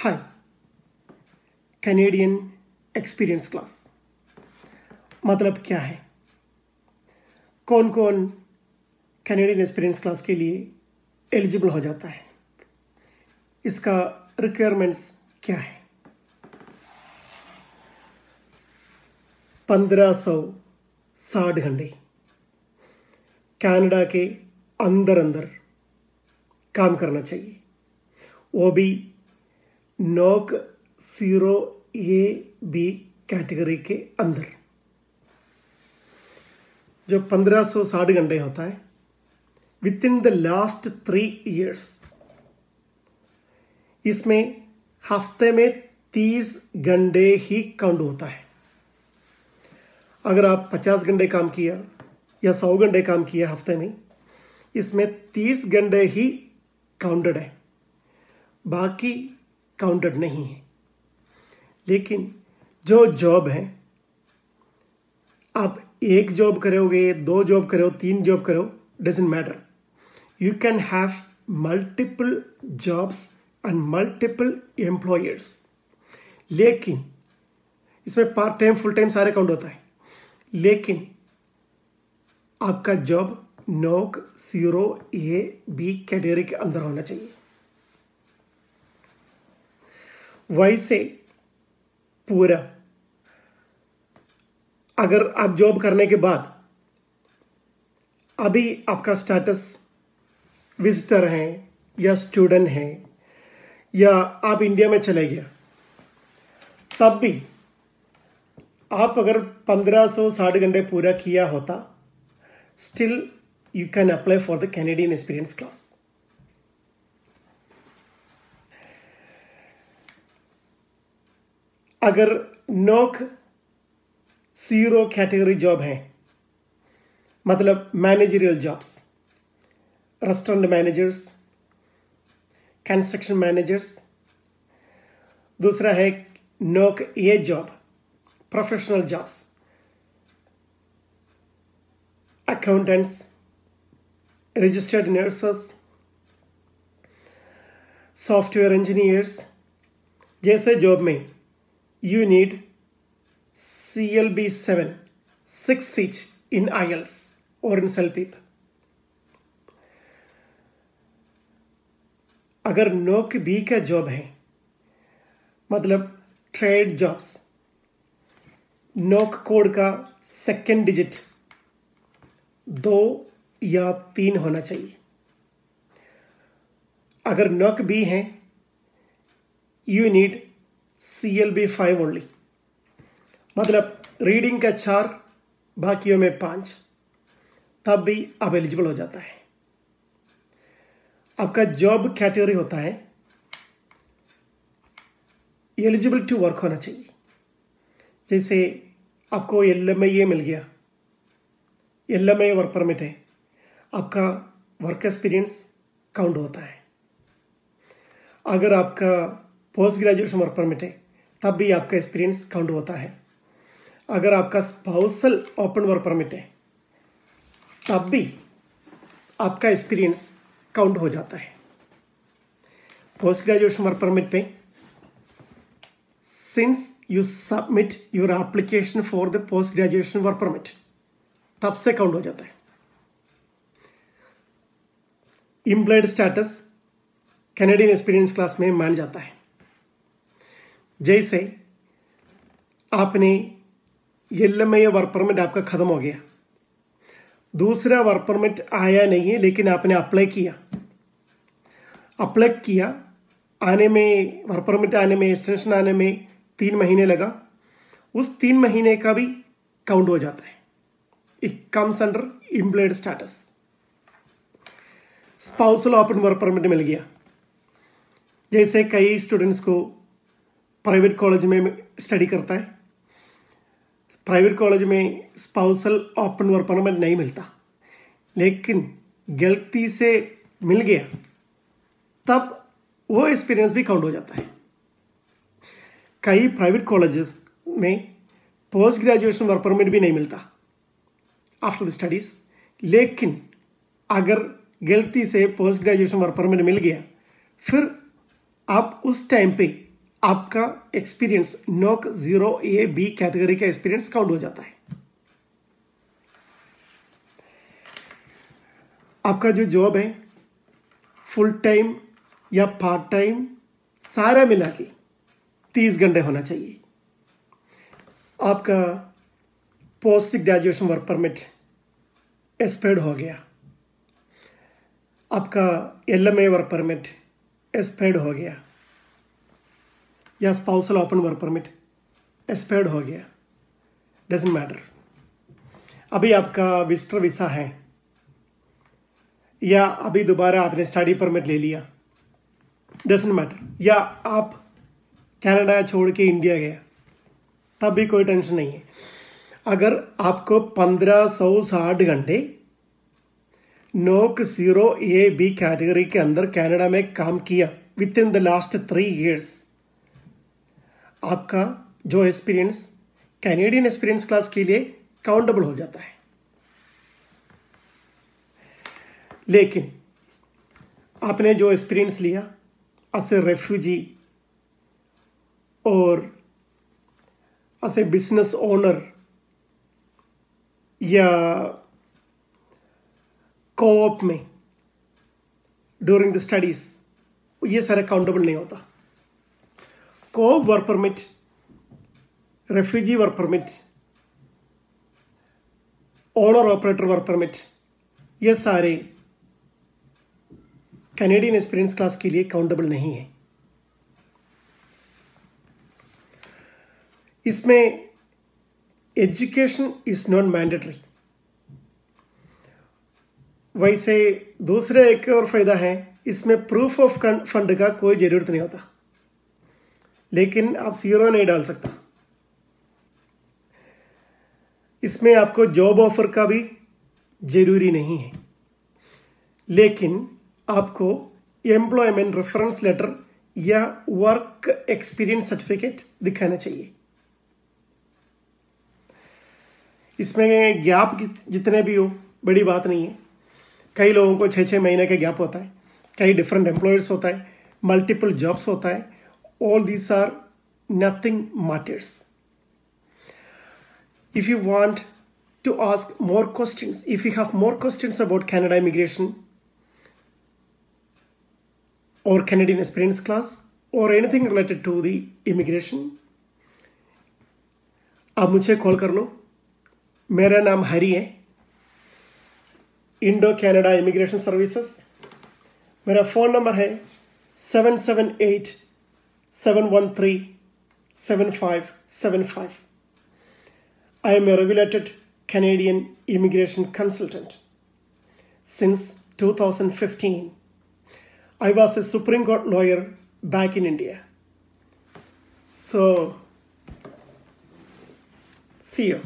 हाय, Canadian experience class मतलब क्या है? कौन कौन कैनेडियन एक्सपीरियंस क्लास के लिए एलिजिबल हो जाता है? इसका रिक्वायरमेंट्स क्या है? 1560 घंटे कनाडा के अंदर अंदर काम करना चाहिए, वो भी नॉक 0A-B कैटेगरी के अंदर। जो 1560 घंटे होता है with in the last 3 years, इसमें हफ्ते में 30 घंटे ही काउंट होता है। अगर आप 50 घंटे काम किया या 100 घंटे काम किया हफ्ते में, इसमें 30 घंटे ही काउंटेड है, बाकी काउंटेड नहीं है। लेकिन जो जॉब है, आप एक जॉब करोगे, 2 जॉब करो, 3 जॉब करो, doesn't matter. You can have multiple jobs and multiple employers. लेकिन इसमें पार्ट टाइम फुल टाइम सारे काउंट होता है, लेकिन आपका जॉब नॉक 0A-B कैटेगरी के अंदर होना चाहिए। वैसे पूरा अगर आप जॉब करने के बाद अभी आपका स्टेटस विजिटर है या स्टूडेंट है या आप इंडिया में चले गया, तब भी आप अगर 1560 घंटे पूरा किया होता, still you can apply for the Canadian experience class. अगर नॉक 0 कैटेगरी जॉब है, मतलब managerial jobs, restaurant managers, construction managers. दूसरा है knock A job, professional jobs, accountants, registered nurses, software engineers जैसे जॉब में you need CLB-7 6 each in IELTS or in CELPIP। अगर knock B का job है, मतलब ट्रेड जॉब्स, नॉक कोड का second digit 2 या 3 होना चाहिए। अगर नॉक B है, you need CLB-5 ओनली, मतलब रीडिंग का 4, बाकियों में 5, तब भी आप एलिजिबल हो जाता है। आपका जॉब कैटेगरी होता है एलिजिबल टू वर्क होना चाहिए। जैसे आपको LMIA मिल गया, LMIA वर्क परमिट है, आपका वर्क एक्सपीरियंस काउंट होता है। अगर आपका पोस्ट ग्रेजुएशन वर्क परमिट है, तब भी आपका एक्सपीरियंस काउंट होता है। अगर आपका स्पाउसल ओपन वर्क परमिट है, तब भी आपका एक्सपीरियंस काउंट हो जाता है। पोस्ट ग्रेजुएशन वर्क परमिट पे since you submit your application for the post graduation work permit, तब से काउंट हो जाता है। Employed status Canadian experience class में मान जाता है। जैसे आपने LMIA वर्क परमिट आपका खत्म हो गया, दूसरा वर्क परमिट आया नहीं है, लेकिन आपने अप्लाई किया, आने में वर्क परमिट आने में, एक्सटेंशन आने में 3 महीने लगा, उस 3 महीने का भी काउंट हो जाता है। It comes under employed status. Spousal open work permit मिल गया, जैसे कई स्टूडेंट्स को प्राइवेट कॉलेज में स्टडी करता है, प्राइवेट कॉलेज में स्पाउसल ओपन वर्क परमिट नहीं मिलता, लेकिन गलती से मिल गया, तब वो एक्सपीरियंस भी काउंट हो जाता है। कई प्राइवेट कॉलेजेस में पोस्ट ग्रेजुएशन वर्क परमिट भी नहीं मिलता आफ्टर द स्टडीज, लेकिन अगर गलती से पोस्ट ग्रेजुएशन वर्क परमिट मिल गया, फिर आप उस टाइम पे आपका एक्सपीरियंस नोक 0A-B कैटेगरी का एक्सपीरियंस काउंट हो जाता है। आपका जो जॉब है फुल टाइम या पार्ट टाइम सारा मिला के 30 घंटे होना चाहिए। आपका post graduation work permit expired हो गया, आपका LMA वर्क परमिट एक्सपायर्ड हो गया या spousal open work permit expired हो गया, डजंट मैटर। अभी आपका विजिटर वीसा है या अभी दोबारा आपने स्टडी परमिट ले लिया, डजंट मैटर। या आप कनाडा छोड़ के इंडिया गया, तब भी कोई टेंशन नहीं है। अगर आपको 1560 घंटे नोक 0A-B कैटेगरी के अंदर कनाडा में काम किया with in the last 3 years, आपका जो एक्सपीरियंस कैनेडियन एक्सपीरियंस क्लास के लिए काउंटेबल हो जाता है। लेकिन आपने जो एक्सपीरियंस लिया एज ए रेफ्यूजी और एज ए बिजनेस ओनर या कोऑप में ड्यूरिंग द स्टडीज, ये सारा काउंटेबल नहीं होता। Co-op work permit, refugee work permit, owner operator work permit, ये सारे कैनेडियन एक्सपीरियंस क्लास के लिए काउंटेबल नहीं है। इसमें एजुकेशन इज नॉट मैंडेटरी। वैसे दूसरा एक और फायदा है, इसमें प्रूफ ऑफ फंड का कोई जरूरत नहीं होता, लेकिन आप 0 नहीं डाल सकता। इसमें आपको जॉब ऑफर का भी जरूरी नहीं है, लेकिन आपको एम्प्लॉयमेंट रेफरेंस लेटर या वर्क एक्सपीरियंस सर्टिफिकेट दिखाना चाहिए। इसमें गैप जितने भी हो बड़ी बात नहीं है। कई लोगों को 6-6 महीने का गैप होता है, कई डिफरेंट एम्प्लॉयर्स होता है, मल्टीपल जॉब्स होता है। All these are nothing matters. If you want to ask more questions, if you have more questions about Canada immigration or Canadian experience class or anything related to the immigration, आप मुझे call कर लो। मेरा नाम हरी है, Indo Canada immigration services. मेरा phone number है 778-713-7575। I am a regulated Canadian immigration consultant. Since 2015, I was a Supreme Court lawyer back in India. So, see you.